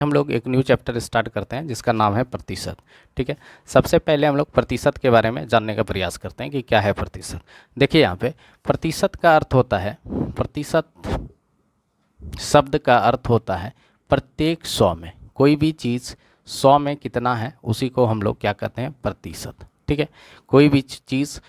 हम लोग एक न्यू चैप्टर स्टार्ट करते हैं जिसका नाम है प्रतिशत। ठीक है, सबसे पहले हम लोग प्रतिशत के बारे में जानने का प्रयास करते हैं कि क्या है प्रतिशत। देखिए यहाँ पे प्रतिशत का अर्थ होता है, प्रतिशत शब्द का अर्थ होता है प्रत्येक 100 में, कोई भी चीज़ 100 में कितना है उसी को हम लोग क्या कहते हैं, प्रतिशत। ठीक है, कोई भी चीज़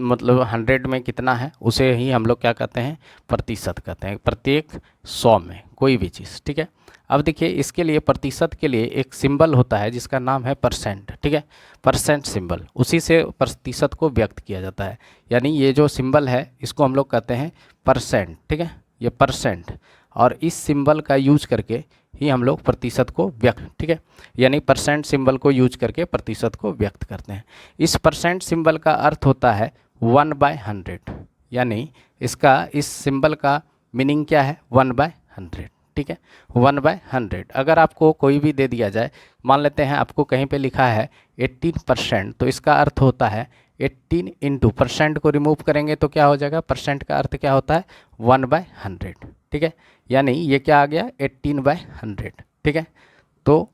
मतलब 100 में कितना है उसे ही हम लोग क्या कहते हैं, प्रतिशत कहते हैं, प्रत्येक 100 में कोई भी चीज़। ठीक है, अब देखिए इसके लिए प्रतिशत के लिए एक सिंबल होता है जिसका नाम है परसेंट। ठीक है, परसेंट सिंबल, उसी से प्रतिशत को व्यक्त किया जाता है। यानी ये जो सिंबल है इसको हम लोग कहते हैं परसेंट। ठीक है, ये परसेंट, और इस सिंबल का यूज करके ही हम लोग प्रतिशत को व्यक्त, ठीक है, यानी परसेंट सिंबल को यूज करके प्रतिशत को व्यक्त करते हैं। इस परसेंट सिंबल का अर्थ होता है 1/100, यानी इसका इस सिंबल का मीनिंग क्या है, 1/100। ठीक है, 1/100। अगर आपको कोई भी दे दिया जाए, मान लेते हैं आपको कहीं पे लिखा है 18%, तो इसका अर्थ होता है 18 इंटू परसेंट को रिमूव करेंगे तो क्या हो जाएगा, परसेंट का अर्थ क्या होता है, 1/100। ठीक है, यानी ये क्या आ गया, 18/100। ठीक है, तो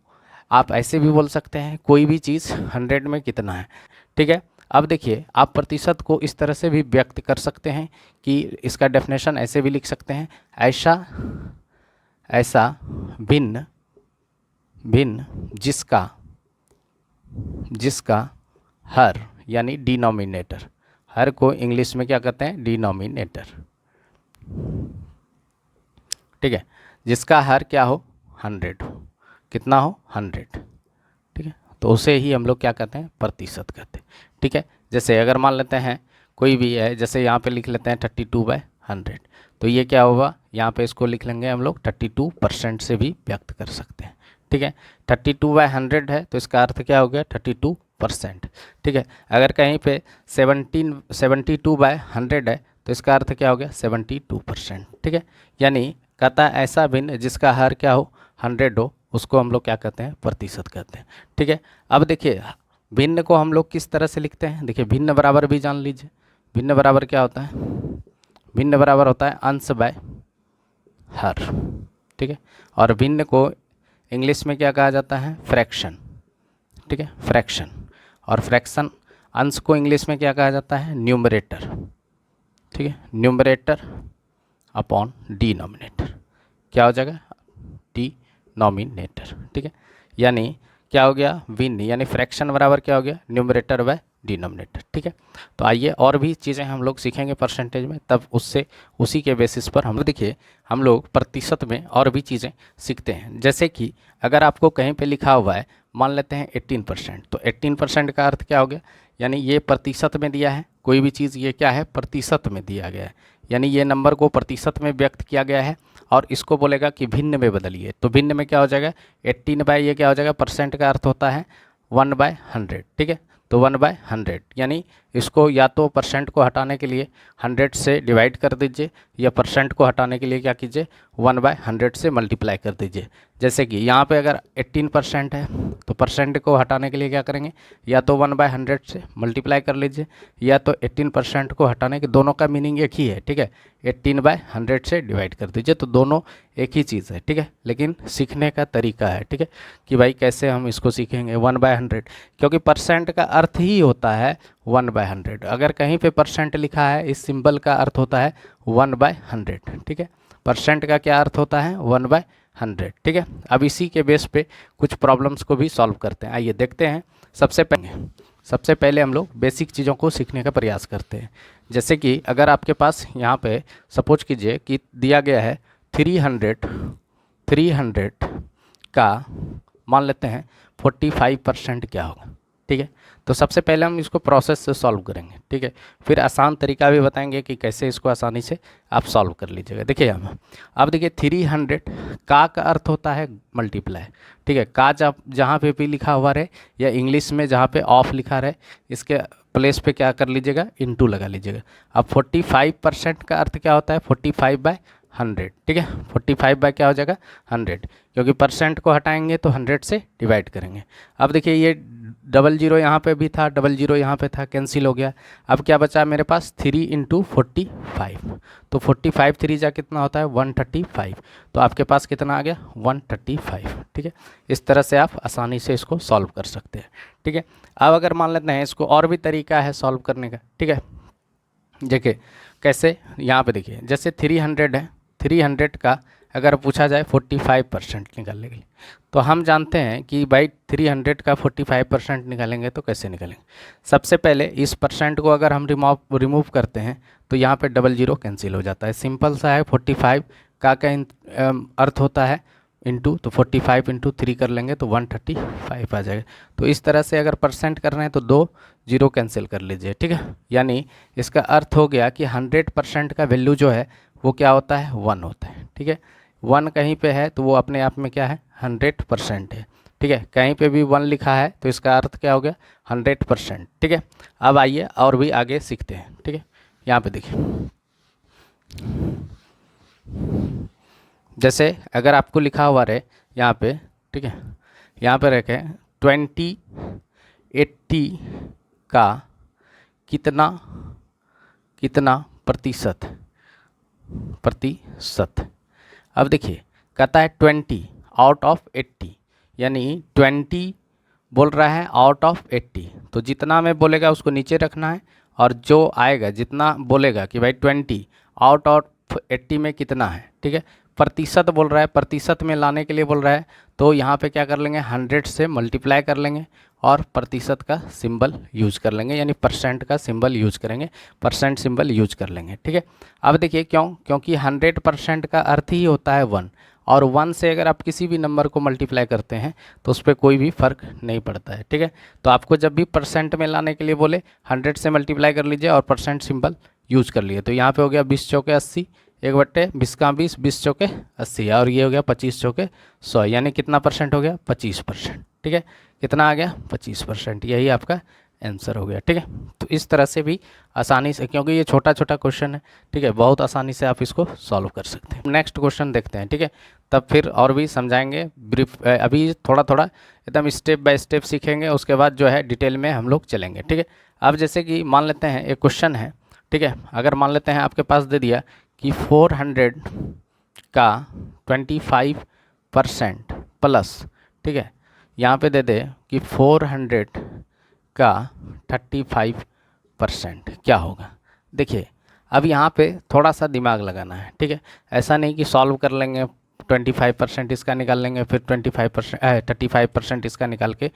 आप ऐसे भी बोल सकते हैं कोई भी चीज़ 100 में कितना है। ठीक है, अब देखिए आप प्रतिशत को इस तरह से भी व्यक्त कर सकते हैं कि इसका डेफिनेशन ऐसे भी लिख सकते हैं, ऐसा भिन्न भिन्न जिसका हर, यानी डिनोमिनेटर, हर को इंग्लिश में क्या कहते हैं, डिनोमिनेटर। ठीक है, जिसका हर क्या हो, 100 हो, कितना हो, 100। ठीक है, तो उसे ही हम लोग क्या कहते हैं, प्रतिशत कहते हैं। ठीक है, जैसे अगर मान लेते हैं कोई भी है, जैसे यहाँ पे लिख लेते हैं 32/100, तो ये क्या होगा, यहाँ पे इसको लिख लेंगे हम लोग 32% से भी व्यक्त कर सकते हैं। ठीक है, 32/100 है तो इसका अर्थ क्या हो गया, 32%। ठीक है, अगर कहीं पे 72/100 है तो इसका अर्थ क्या हो गया, 72%। ठीक है, यानी कहता है ऐसा भिन्न जिसका हर क्या हो, 100 हो, उसको हम लोग क्या कहते हैं, प्रतिशत कहते हैं। ठीक है, अब देखिए भिन्न को हम लोग किस तरह से लिखते हैं, देखिए भिन्न बराबर भी जान लीजिए। भिन्न बराबर क्या होता है, भिन्न बराबर होता है अंश बाय हर। ठीक है, और भिन्न को इंग्लिश में क्या कहा जाता है, फ्रैक्शन। ठीक है, फ्रैक्शन, और फ्रैक्शन अंश को इंग्लिश में क्या कहा जाता है, न्यूमरेटर। ठीक है, न्यूमरेटर अपॉन डिनोमिनेटर, क्या हो जाएगा, डिनोमिनेटर। ठीक है, यानी क्या हो गया, भिन्न यानी फ्रैक्शन बराबर क्या हो गया, न्यूमरेटर बाय डिनोमिनेटर। ठीक है, तो आइए और भी चीज़ें हम लोग सीखेंगे परसेंटेज में, तब उससे उसी के बेसिस पर हम देखिए हम लोग प्रतिशत में और भी चीज़ें सीखते हैं। जैसे कि अगर आपको कहीं पे लिखा हुआ है, मान लेते हैं 18%, तो 18% का अर्थ क्या हो गया, यानी ये प्रतिशत में दिया है, कोई भी चीज़ ये क्या है, प्रतिशत में दिया गया है, यानी ये नंबर को प्रतिशत में व्यक्त किया गया है, और इसको बोलेगा कि भिन्न में बदलिए, तो भिन्न में क्या हो जाएगा, 18 बाय ये क्या हो जाएगा, परसेंट का अर्थ होता है 1/100। ठीक है, तो 1/100, यानी इसको या तो परसेंट को हटाने के लिए 100 से डिवाइड कर दीजिए, या परसेंट को हटाने के लिए क्या कीजिए, 1/100 से मल्टीप्लाई कर दीजिए। जैसे कि यहाँ पे अगर 18% है तो परसेंट को हटाने के लिए क्या करेंगे, या तो 1/100 से मल्टीप्लाई कर लीजिए, या तो 18% को हटाने के, दोनों का मीनिंग एक ही है। ठीक है, 18/100 से डिवाइड कर दीजिए, तो दोनों एक ही चीज़ है। ठीक है, लेकिन सीखने का तरीका है। ठीक है, कि भाई कैसे हम इसको सीखेंगे 1/100, क्योंकि परसेंट का अर्थ ही होता है 1/100। अगर कहीं पे परसेंट लिखा है, इस सिंबल का अर्थ होता है 1/100। ठीक है, परसेंट का क्या अर्थ होता है, 1/100। ठीक है, अब इसी के बेस पे कुछ प्रॉब्लम्स को भी सॉल्व करते हैं। आइए देखते हैं। सबसे पहले हम लोग बेसिक चीज़ों को सीखने का प्रयास करते हैं। जैसे कि अगर आपके पास यहाँ पे सपोज कीजिए कि दिया गया है 300 का, मान लेते हैं 45% क्या होगा। ठीक है, तो सबसे पहले हम इसको प्रोसेस से सॉल्व करेंगे। ठीक है, फिर आसान तरीका भी बताएंगे कि कैसे इसको आसानी से आप सॉल्व कर लीजिएगा। देखिए हम अब देखिए 300 का अर्थ होता है मल्टीप्लाई। ठीक है, का जब जहाँ पे भी लिखा हुआ रहे, या इंग्लिश में जहाँ पे ऑफ लिखा रहे, इसके प्लेस पे क्या कर लीजिएगा, इनटू लगा लीजिएगा। अब 45% का अर्थ क्या होता है, 45/100। ठीक है, 45 बाय क्या हो जाएगा, 100, क्योंकि परसेंट को हटाएंगे तो 100 से डिवाइड करेंगे। अब देखिए ये 00 यहाँ पे भी था, 00 यहाँ पे था, कैंसिल हो गया। अब क्या बचा मेरे पास, 3 इंटू 45, तो 45 3 जा कितना होता है, 135, तो आपके पास कितना आ गया, 135। ठीक है, इस तरह से आप आसानी से इसको सॉल्व कर सकते हैं। ठीक है, अब अगर मान लेते हैं इसको और भी तरीका है सॉल्व करने का। ठीक है, देखिए कैसे, यहाँ पे देखिए जैसे 300 है, 300 का अगर पूछा जाए 45% निकालने के लिए, तो हम जानते हैं कि भाई 300 का 45% निकालेंगे तो कैसे निकालेंगे। सबसे पहले इस परसेंट को अगर हम रिमूव करते हैं तो यहाँ पे डबल जीरो कैंसिल हो जाता है, सिंपल सा है। 45 का अर्थ होता है इंटू, तो 45 इंटू 3 कर लेंगे तो 135 आ जाएगा। तो इस तरह से अगर परसेंट कर रहे हैं तो 2 जीरो कैंसिल कर लीजिए। ठीक है, यानी इसका अर्थ हो गया कि 100% का वैल्यू जो है वो क्या होता है, 1 होता है। ठीक है, 1 कहीं पे है तो वो अपने आप में क्या है, 100% है। ठीक है, कहीं पे भी 1 लिखा है तो इसका अर्थ क्या हो गया, 100%। ठीक है, अब आइए और भी आगे सीखते हैं। ठीक है, यहाँ पे देखिए जैसे अगर आपको लिखा हुआ रहे यहाँ पे, ठीक है, यहाँ पे रखे 2080 का कितना कितना प्रतिशत, अब देखिए कहता है 20 आउट ऑफ 80, यानी 20 बोल रहा है आउट ऑफ 80, तो जितना में बोलेगा उसको नीचे रखना है, और जो आएगा जितना बोलेगा कि भाई 20 आउट ऑफ 80 में कितना है। ठीक है, प्रतिशत बोल रहा है, प्रतिशत में लाने के लिए बोल रहा है, तो यहाँ पे क्या कर लेंगे, 100 से मल्टीप्लाई कर लेंगे और प्रतिशत का सिंबल यूज कर लेंगे, यानी परसेंट का सिंबल यूज करेंगे, परसेंट सिंबल यूज कर लेंगे। ठीक है, अब देखिए क्योंकि 100% का अर्थ ही होता है 1, और 1 से अगर आप किसी भी नंबर को मल्टीप्लाई करते हैं तो उस पर कोई भी फ़र्क नहीं पड़ता है। ठीक है, तो आपको जब भी परसेंट में लाने के लिए बोले 100 से मल्टीप्लाई कर लीजिए और परसेंट सिंबल यूज कर लिए। तो यहाँ पे हो गया 20 चौके 80, 1/20 का 20, 20 चौके 80, और ये हो गया 25 चौके 100, यानी कितना परसेंट हो गया, 25%। ठीक है, कितना आ गया, 25%, यही आपका आंसर हो गया। ठीक है, तो इस तरह से भी आसानी से, क्योंकि ये छोटा छोटा क्वेश्चन है, ठीक है, बहुत आसानी से आप इसको सॉल्व कर सकते हैं। नेक्स्ट क्वेश्चन देखते हैं। ठीक है, तब फिर और भी समझाएंगे ब्रीफ, अभी थोड़ा थोड़ा एकदम स्टेप बाय स्टेप सीखेंगे, उसके बाद जो है डिटेल में हम लोग चलेंगे। ठीक है, अब जैसे कि मान लेते हैं एक क्वेश्चन है। ठीक है, अगर मान लेते हैं आपके पास दे दिया कि 400 का 25% प्लस, ठीक है, यहाँ पे दे दे कि 400 का 35% क्या होगा। देखिए अब यहाँ पे थोड़ा सा दिमाग लगाना है। ठीक है, ऐसा नहीं कि सॉल्व कर लेंगे 25% इसका निकाल लेंगे, फिर 35% इसका निकाल के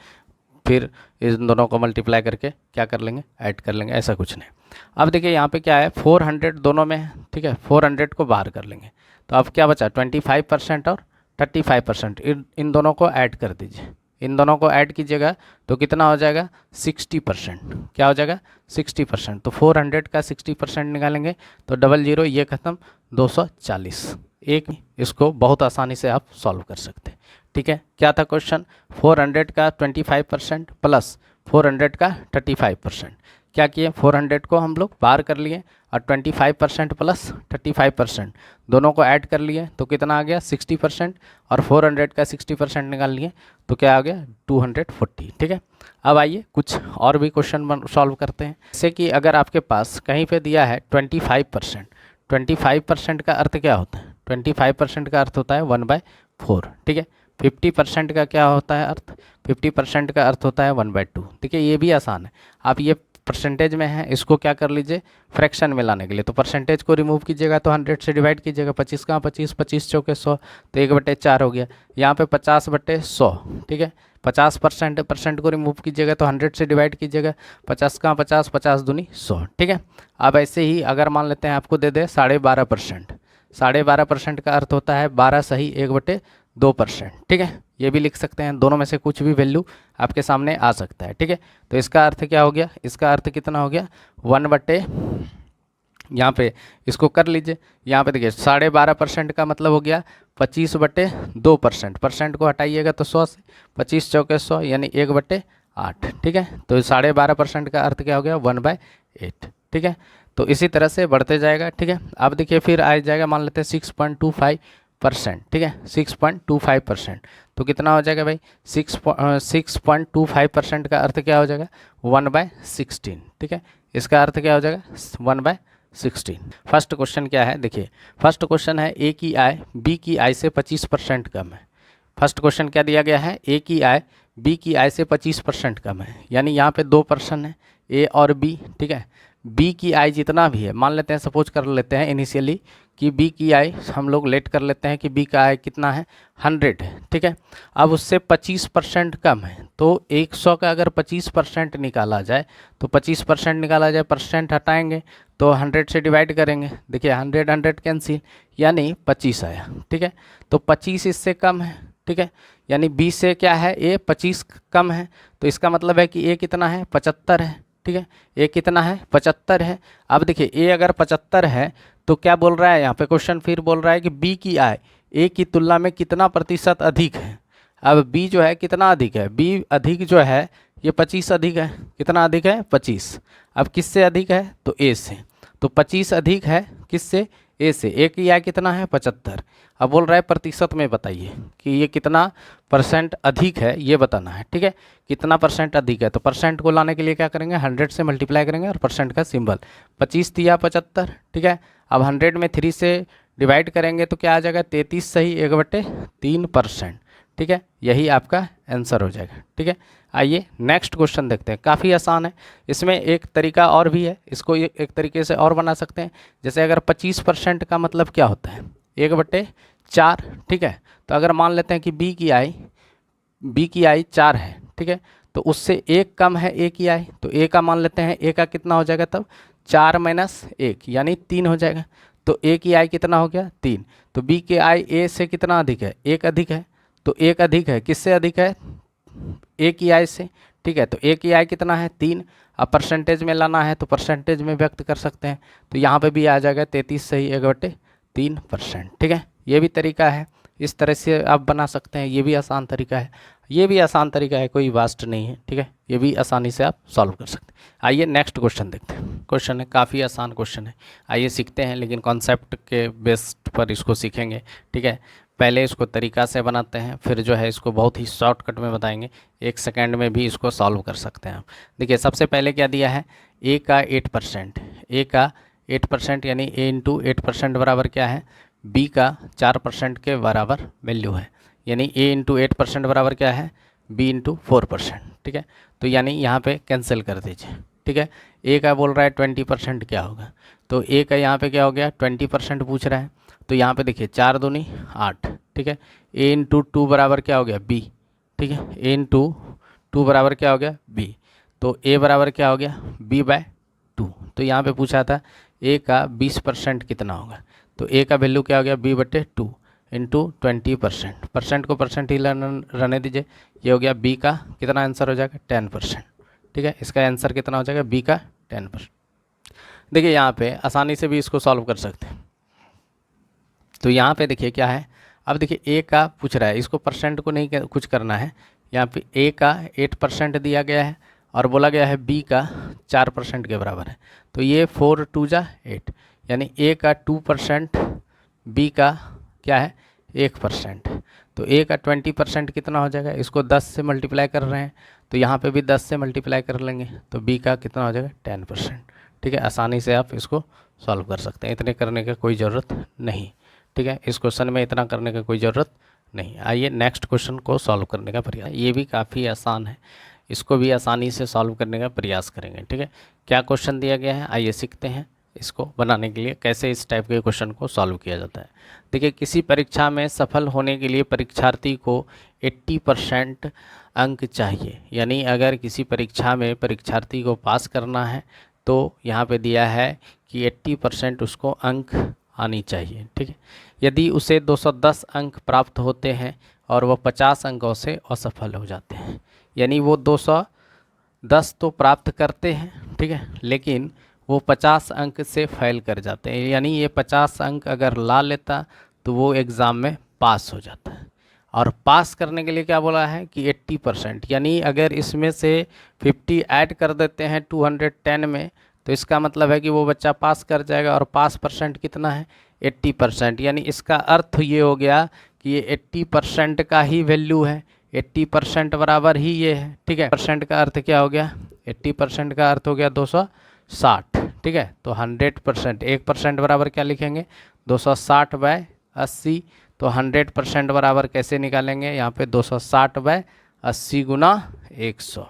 फिर इन दोनों को मल्टीप्लाई करके क्या कर लेंगे, ऐड कर लेंगे, ऐसा कुछ नहीं। अब देखिए यहाँ पे क्या है, 400 दोनों में है। ठीक है, 400 को बाहर कर लेंगे तो अब क्या बचा, 25% और 35%, इन दोनों को ऐड कर दीजिए। इन दोनों को ऐड कीजिएगा तो कितना हो जाएगा, 60%। क्या हो जाएगा, 60%। तो 400 का 60% निकालेंगे तो डबल जीरो, ये खत्म, 240। एक इसको बहुत आसानी से आप सॉल्व कर सकते हैं। ठीक है, क्या था क्वेश्चन, 400 का 25% प्लस 400 का 35%। क्या किए, 400 को हम लोग बाहर कर लिए और 25% प्लस 35% दोनों को ऐड कर लिए तो कितना आ गया, 60%, और 400 का 60% निकाल लिए तो क्या आ गया, 240। ठीक है, अब आइए कुछ और भी क्वेश्चन सॉल्व करते हैं। जैसे कि अगर आपके पास कहीं पे दिया है 25%, 25% का अर्थ क्या होता है, 25% का अर्थ होता है 1/4। ठीक है, 50% का क्या होता है अर्थ, 50% का अर्थ होता है 1/2। ठीक है, ये भी आसान है, आप ये परसेंटेज में है, इसको क्या कर लीजिए फ्रैक्शन में लाने के लिए, तो परसेंटेज को रिमूव कीजिएगा तो 100 से डिवाइड कीजिएगा, 25 का 25, 25 चौके 100, तो 1/4 हो गया। यहाँ पे 50/100। ठीक है, 50% को रिमूव कीजिएगा तो 100 से डिवाइड कीजिएगा, 50 का 50, 50 दूनी 100। ठीक है, अब ऐसे ही अगर मान लेते हैं आपको दे दे 12.5%, 12.5% का अर्थ होता है 12 सही 1/2%। ठीक है, ये भी लिख सकते हैं, दोनों में से कुछ भी वैल्यू आपके सामने आ सकता है। ठीक है, तो इसका अर्थ क्या हो गया, इसका अर्थ कितना हो गया, 1/, यहाँ पे इसको कर लीजिए, यहाँ पे देखिए 12.5% का मतलब हो गया 25/2%, परसेंट को हटाइएगा तो 100 से 25 चौके 100, यानी 1/8। ठीक है, तो 12.5% का अर्थ क्या हो गया, 1/8। ठीक है, तो इसी तरह से बढ़ते जाएगा। ठीक है, अब देखिए फिर आ जाएगा, मान लेते हैं 6.25%। ठीक है, 6.25%, तो कितना हो जाएगा भाई, 6.25% का अर्थ क्या हो जाएगा, 1/16। ठीक है, इसका अर्थ क्या हो जाएगा, 1/16। फर्स्ट क्वेश्चन क्या है, देखिए फर्स्ट क्वेश्चन है, ए की आय बी की आय से 25% कम है, फर्स्ट क्वेश्चन क्या दिया गया है, ए की आय बी की आय से 25% कम है, यानी यहाँ पे 2 पर्सन है ए और बी, ठीक है। बी की आय जितना भी है, मान लेते हैं सपोज कर लेते हैं इनिशियली कि बी की आय हम लोग लेट कर लेते हैं कि बी का आय कितना है 100 है, ठीक है। अब उससे 25% कम है, तो 100 का अगर 25% निकाला जाए तो 25% निकाला जाए, परसेंट हटाएंगे तो 100 से डिवाइड करेंगे, देखिए 100 कैंसिल, यानी 25 आया, ठीक है। तो 25 इससे कम है, ठीक है, यानी बी से क्या है ए 25 कम है, तो इसका मतलब है कि ए कितना है 75 है, ठीक है। ए कितना है 75 है। अब देखिए ए अगर 75 है तो क्या बोल रहा है यहाँ पे क्वेश्चन, फिर बोल रहा है कि बी की आय ए की तुलना में कितना प्रतिशत अधिक है। अब बी जो है कितना अधिक है, बी अधिक जो है ये 25 अधिक है, कितना अधिक है 25। अब किससे अधिक है तो ए से, तो 25 अधिक है किससे ए से, ए की आय कितना है 75। अब बोल रहा है प्रतिशत में बताइए कि ये कितना परसेंट अधिक है, ये बताना है, ठीक है। कितना परसेंट अधिक है, तो परसेंट को लाने के लिए क्या करेंगे 100 से मल्टीप्लाई करेंगे और परसेंट का सिंबल, 25 दिया 75, ठीक है। अब 100 में 3 से डिवाइड करेंगे तो क्या आ जाएगा 33 सही 1/3%, ठीक है। यही आपका आंसर हो जाएगा, ठीक है। आइए नेक्स्ट क्वेश्चन देखते हैं, काफ़ी आसान है। इसमें एक तरीका और भी है, इसको एक तरीके से और बना सकते हैं। जैसे अगर 25% का मतलब क्या होता है 1/4, ठीक है। तो अगर मान लेते हैं कि बी की आय 4 है, ठीक है, तो उससे 1 कम है ए की आय, तो ए का मान लेते हैं, ए का कितना हो जाएगा तब 4 - 1 यानी 3 हो जाएगा। तो ए की आय कितना हो गया 3, तो बी की आय ए से कितना अधिक है 1 अधिक है, तो 1 अधिक है किससे अधिक है ए की आय से, ठीक है। तो ए की आय कितना है 3, अब परसेंटेज में लाना है तो परसेंटेज में व्यक्त कर सकते हैं, तो यहाँ पे भी आ जाएगा 33 सही 1/3%, ठीक है। ये भी तरीका है, इस तरह से आप बना सकते हैं, ये भी आसान तरीका है, ये भी आसान तरीका है, कोई वास्ट नहीं है, ठीक है। ये भी आसानी से आप सॉल्व कर सकते हैं। आइए नेक्स्ट क्वेश्चन देखते हैं। क्वेश्चन है काफ़ी आसान क्वेश्चन है, आइए सीखते हैं, लेकिन कॉन्सेप्ट के बेस्ड पर इसको सीखेंगे, ठीक है। पहले इसको तरीका से बनाते हैं, फिर जो है इसको बहुत ही शॉर्टकट में बताएंगे, 1 सेकेंड में भी इसको सॉल्व कर सकते हैं आप। देखिए सबसे पहले क्या दिया है ए का 8%, ए का 8% यानी ए इंटू 8% बराबर क्या है बी का 4% के बराबर वैल्यू है, यानी ए इंटू 8% बराबर क्या है बी इंटू 4%, ठीक है। तो यानी यहाँ पे कैंसिल कर दीजिए, ठीक है। ए का बोल रहा है 20% क्या होगा, तो ए का यहाँ पे क्या हो गया 20% पूछ रहा है, तो यहाँ पे देखिए 4 दूनी 8, ठीक है। ए इंटू 2 बराबर क्या हो गया बी, ठीक है। ए इंटू 2 बराबर क्या हो गया बी, तो ए बराबर क्या हो गया b/2। तो यहाँ पे पूछा था ए का 20% कितना होगा, तो ए का वैल्यू क्या हो गया b/2 इंटू 20%, परसेंट को परसेंट ही रहने दीजिए, ये हो गया बी का कितना आंसर हो जाएगा 10%, ठीक है। इसका आंसर कितना हो जाएगा बी का 10%। देखिए यहाँ पे आसानी से भी इसको सॉल्व कर सकते हैं, तो यहाँ पे देखिए क्या है, अब देखिए ए का पूछ रहा है, इसको परसेंट को नहीं कुछ करना है, यहाँ पे ए का 8% दिया गया है और बोला गया है बी का 4% के बराबर है, तो ये 4 × 2 = 8, यानी ए का 2%, बी का क्या है 1%, तो ए का 20% कितना हो जाएगा, इसको 10 से मल्टीप्लाई कर रहे हैं, तो यहाँ पे भी 10 से मल्टीप्लाई कर लेंगे, तो बी का कितना हो जाएगा 10%, ठीक है। आसानी से आप इसको सॉल्व कर सकते हैं, इतने करने की कोई ज़रूरत नहीं, ठीक है। इस क्वेश्चन में इतना करने की कोई ज़रूरत नहीं। आइए नेक्स्ट क्वेश्चन को सॉल्व करने का प्रयास, ये भी काफ़ी आसान है, इसको भी आसानी से सॉल्व करने का प्रयास करेंगे, ठीक है। क्या क्वेश्चन दिया गया है आइए सीखते हैं, इसको बनाने के लिए कैसे इस टाइप के क्वेश्चन को सॉल्व किया जाता है। देखिए किसी परीक्षा में सफल होने के लिए परीक्षार्थी को 80% अंक चाहिए, यानी अगर किसी परीक्षा में परीक्षार्थी को पास करना है तो यहाँ पे दिया है कि 80% उसको अंक आनी चाहिए, ठीक है। यदि उसे 210 अंक प्राप्त होते हैं और वह 50 अंकों से असफल हो जाते हैं, यानी वो 210 तो प्राप्त करते हैं, ठीक है, लेकिन वो 50 अंक से फेल कर जाते हैं, यानी ये 50 अंक अगर ला लेता तो वो एग्ज़ाम में पास हो जाता है। और पास करने के लिए क्या बोला है कि 80%, यानी अगर इसमें से 50 ऐड कर देते हैं 210 में, तो इसका मतलब है कि वो बच्चा पास कर जाएगा, और पास परसेंट कितना है 80%, यानी इसका अर्थ ये हो गया कि ये 80% का ही वैल्यू है, 80% बराबर ही ये है, ठीक है। परसेंट का अर्थ क्या हो गया 80% का अर्थ हो गया 260, ठीक है। तो 100%, 1% बराबर क्या लिखेंगे 260/80, तो 100% बराबर कैसे निकालेंगे, यहाँ पे 260/80 गुना 100,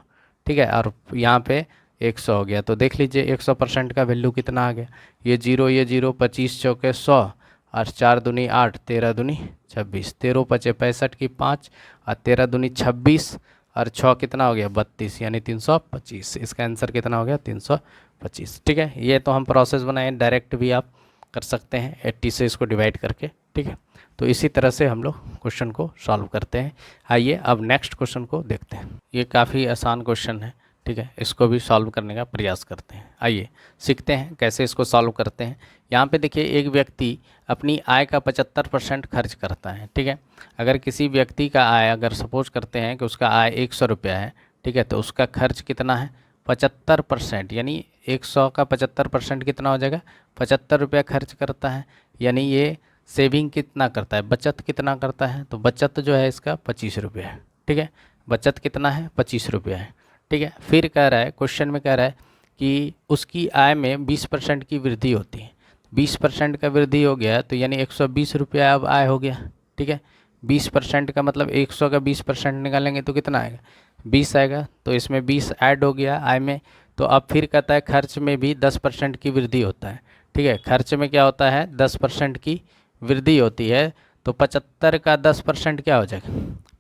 ठीक है, और यहाँ पे 100 हो गया। तो देख लीजिए 100% का वैल्यू कितना आ गया, ये जीरो 25 चौके 100 और 4 दूनी 8, 13 दूनी 26, 13 पचे 65 की 5 और 13 दूनी 26 और 6 कितना हो गया 32, यानी 325। इसका आंसर कितना हो गया 325, ठीक है। ये तो हम प्रोसेस बनाए, डायरेक्ट भी आप कर सकते हैं 80 से इसको डिवाइड करके, ठीक है। तो इसी तरह से हम लोग क्वेश्चन को सॉल्व करते हैं। आइए अब नेक्स्ट क्वेश्चन को देखते हैं। ये काफ़ी आसान क्वेश्चन है, ठीक है, इसको भी सॉल्व करने का प्रयास करते हैं। आइए सीखते हैं कैसे इसको सॉल्व करते हैं। यहाँ पे देखिए एक व्यक्ति अपनी आय का 75% खर्च करता है, ठीक है। अगर किसी व्यक्ति का आय, अगर सपोज करते हैं कि उसका आय 100 रुपया है, ठीक है, तो उसका खर्च कितना है 75%, यानी 100 का 75% कितना हो जाएगा 75 रुपया खर्च करता है, यानी ये सेविंग कितना करता है, बचत कितना करता है, तो बचत जो है इसका 25 रुपये है, ठीक है। बचत कितना है 25 रुपये है, ठीक है। फिर कह रहा है, क्वेश्चन में कह रहा है कि उसकी आय में 20% की वृद्धि होती है। 20% का वृद्धि हो गया तो यानी 120 रुपया अब आय हो गया, ठीक है। 20% का मतलब 100 का 20% निकालेंगे तो कितना आएगा 20 आएगा, तो इसमें 20 ऐड हो गया आय में। तो अब फिर कहता है खर्च में भी 10% की वृद्धि होता है, ठीक है। खर्च में क्या होता है 10% की वृद्धि होती है, तो 75 का 10% क्या हो जाएगा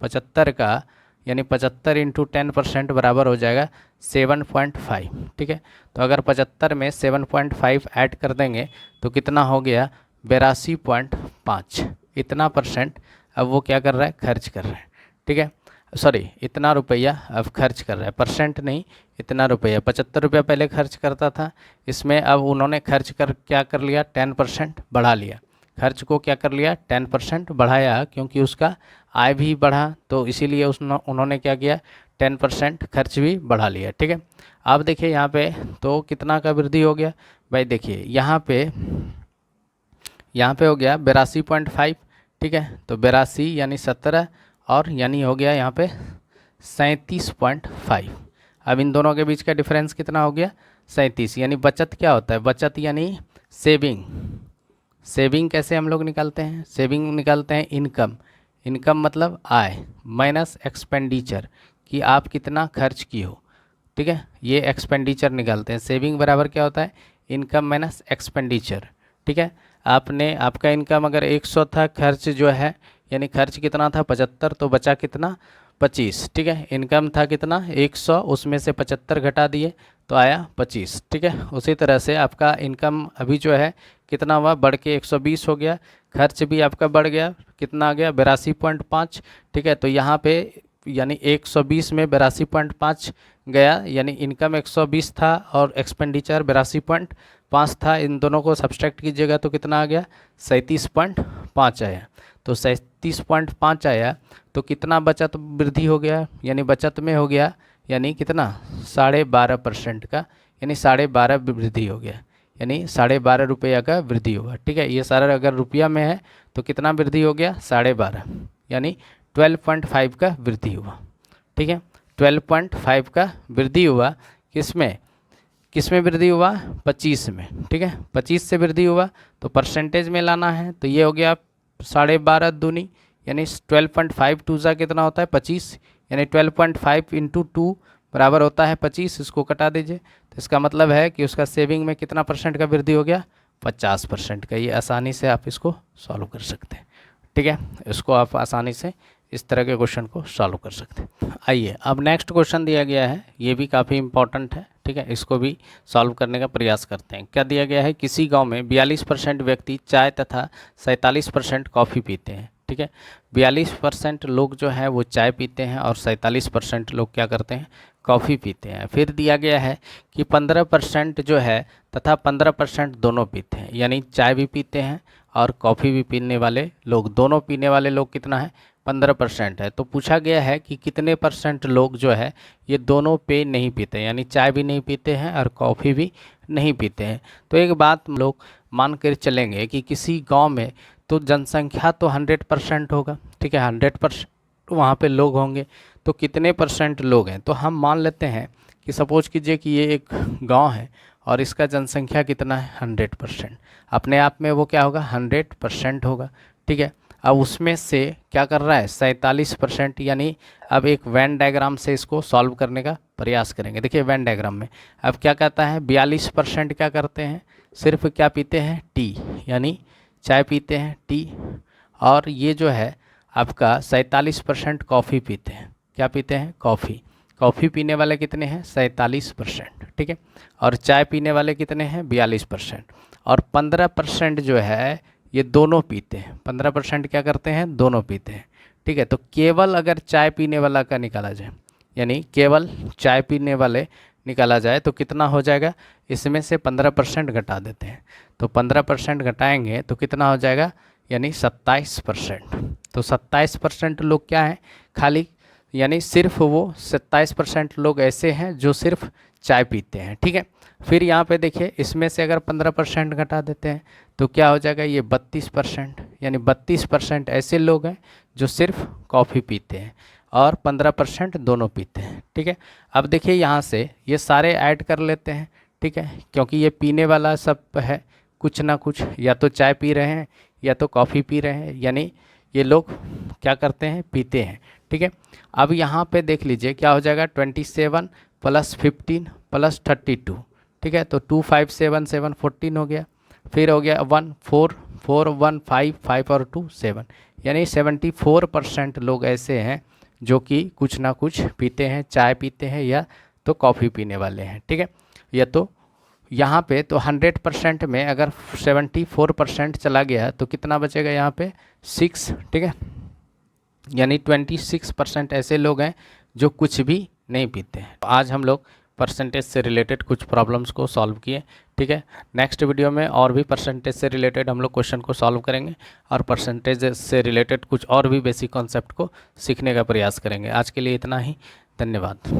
75 का, यानी 75 इंटू 10% बराबर हो जाएगा 7.5, ठीक है। तो अगर 75 में 7.5 ऐड कर देंगे तो कितना हो गया 82.5, इतना परसेंट अब वो क्या कर रहा है खर्च कर रहा है, ठीक है। सॉरी, इतना रुपया अब खर्च कर रहा है, परसेंट नहीं, इतना रुपया। 75 रुपया पहले खर्च करता था, इसमें अब उन्होंने खर्च कर क्या कर लिया 10% बढ़ा लिया, खर्च को क्या कर लिया 10% बढ़ाया, क्योंकि उसका आय भी बढ़ा, तो इसीलिए उन्होंने क्या किया 10% खर्च भी बढ़ा लिया, ठीक है। अब देखिए यहाँ पे तो कितना का वृद्धि हो गया भाई, देखिए यहाँ पे हो गया 82.5, ठीक है। तो 82 यानी 17 और यानी हो गया यहाँ पे 37.5। अब इन दोनों के बीच का डिफरेंस कितना हो गया 37, यानी बचत क्या होता है, बचत यानी सेविंग। सेविंग कैसे हम लोग निकालते हैं, सेविंग निकालते हैं इनकम, इनकम मतलब आय माइनस एक्सपेंडिचर, कि आप कितना खर्च की हो, ठीक है, ये एक्सपेंडिचर निकालते हैं। सेविंग बराबर क्या होता है इनकम माइनस एक्सपेंडिचर, ठीक है। आपका इनकम अगर 100 था, खर्च जो है यानी खर्च कितना था 75, तो बचा कितना 25, ठीक है। इनकम था कितना 100, उसमें से 75 घटा दिए तो आया 25, ठीक है। उसी तरह से आपका इनकम अभी जो है कितना हुआ बढ़ के 120 हो गया, खर्च भी आपका बढ़ गया, कितना आ गया 82.5, ठीक है। तो यहाँ पे यानी 120 में 82.5 गया, यानी इनकम 120 था और एक्सपेंडिचर 82.5 था, इन दोनों को सब्सट्रैक्ट कीजिएगा तो कितना आ गया 37.5 आया। तो 37.5 आया तो कितना बचत वृद्धि हो गया, यानी बचत में हो गया यानी कितना 12.5% का, यानी 12.5 वृद्धि हो गया, यानी 12.5 रुपया का वृद्धि होगा, ठीक है। ये सारा अगर रुपया में है तो कितना वृद्धि हो गया 12.5, यानी 12.5 का वृद्धि हुआ, ठीक है। 12.5 का वृद्धि हुआ, किसमें वृद्धि हुआ 25 में, ठीक है। 25 से वृद्धि हुआ तो परसेंटेज में लाना है, तो ये हो गया 12.5 दूनी, यानी 12.5 टू ज़ा कितना होता है 25, यानी 12.5 इंटू 2 बराबर होता है 25, इसको कटा दीजिए। तो इसका मतलब है कि उसका सेविंग में कितना परसेंट का वृद्धि हो गया 50% का। ये आसानी से आप इसको सॉल्व कर सकते हैं, ठीक है। इसको आप आसानी से इस तरह के क्वेश्चन को सॉल्व कर सकते हैं। आइए अब नेक्स्ट क्वेश्चन दिया गया है, ये भी काफ़ी इंपॉर्टेंट है, ठीक है। इसको भी सॉल्व करने का प्रयास करते हैं। क्या दिया गया है, किसी गांव में 42% व्यक्ति चाय तथा 47% कॉफ़ी पीते हैं, ठीक है। 42% लोग जो है वो चाय पीते हैं और 47% लोग क्या करते हैं कॉफ़ी पीते हैं। फिर दिया गया है कि 15% जो है तथा 15% दोनों पीते हैं, यानी चाय भी पीते हैं और कॉफ़ी भी पीने वाले लोग, दोनों पीने वाले लोग कितना है 15% है। तो पूछा गया है कि कितने परसेंट लोग जो है ये दोनों पे नहीं पीते, यानी चाय भी नहीं पीते हैं और कॉफ़ी भी नहीं पीते हैं। तो एक बात लोग मान कर चलेंगे कि किसी गांव में तो जनसंख्या तो 100% होगा, ठीक है, 100% वहाँ पे लोग होंगे, तो कितने परसेंट लोग हैं, तो हम मान लेते हैं कि सपोज कीजिए कि ये एक गांव है और इसका जनसंख्या कितना है 100%, अपने आप में वो क्या होगा 100% होगा, ठीक है। अब उसमें से क्या कर रहा है 47%, यानी अब एक वेन डायग्राम से इसको सॉल्व करने का प्रयास करेंगे। देखिए वेन डायग्राम में अब क्या कहता है 42% क्या करते हैं, सिर्फ क्या पीते हैं टी, यानी चाय पीते हैं टी, और ये जो है आपका 47% कॉफ़ी पीते हैं। क्या पीते हैं, कॉफ़ी। कॉफ़ी पीने वाले कितने हैं 47%, ठीक है, और चाय पीने वाले कितने हैं 42%, और 15% जो है ये दोनों पीते हैं। 15% क्या करते हैं, दोनों पीते हैं, ठीक है। तो केवल अगर चाय पीने वाला का निकाला जाए, यानी केवल चाय पीने वाले निकाला जाए तो कितना हो जाएगा, इसमें से 15% घटा देते हैं, तो 15% घटाएंगे तो कितना हो जाएगा, यानी 27%। तो 27% लोग क्या हैं, खाली, यानी सिर्फ वो 27% लोग ऐसे हैं जो सिर्फ चाय पीते हैं, ठीक है। फिर यहाँ पे देखिए इसमें से अगर 15% घटा देते हैं तो क्या हो जाएगा, ये 32%, यानी 32% ऐसे लोग हैं जो सिर्फ कॉफ़ी पीते हैं और 15% दोनों पीते हैं, ठीक है। अब देखिए यहाँ से ये सारे ऐड कर लेते हैं, ठीक है, क्योंकि ये पीने वाला सब है, कुछ ना कुछ या तो चाय पी रहे हैं या तो कॉफ़ी पी रहे हैं, यानी ये लोग क्या करते हैं, पीते हैं, ठीक है। अब यहाँ पे देख लीजिए क्या हो जाएगा, 27 + 15 + 32, ठीक है, तो 2 5 7 7 14 हो गया, फिर हो गया 1 4 4 1 5 5 और 2 7, यानी 74% लोग ऐसे हैं जो कि कुछ ना कुछ पीते हैं, चाय पीते हैं या तो कॉफ़ी पीने वाले हैं, ठीक है। या तो यहाँ पे तो 100% में अगर 74% चला गया तो कितना बचेगा यहाँ पे 6, ठीक है, यानी 26% ऐसे लोग हैं जो कुछ भी नहीं पीते हैं। आज हम लोग परसेंटेज से रिलेटेड कुछ प्रॉब्लम्स को सॉल्व किए, ठीक है। नेक्स्ट वीडियो में और भी परसेंटेज से रिलेटेड हम लोग क्वेश्चन को सॉल्व करेंगे और परसेंटेज से रिलेटेड कुछ और भी बेसिक कॉन्सेप्ट को सीखने का प्रयास करेंगे। आज के लिए इतना ही, धन्यवाद।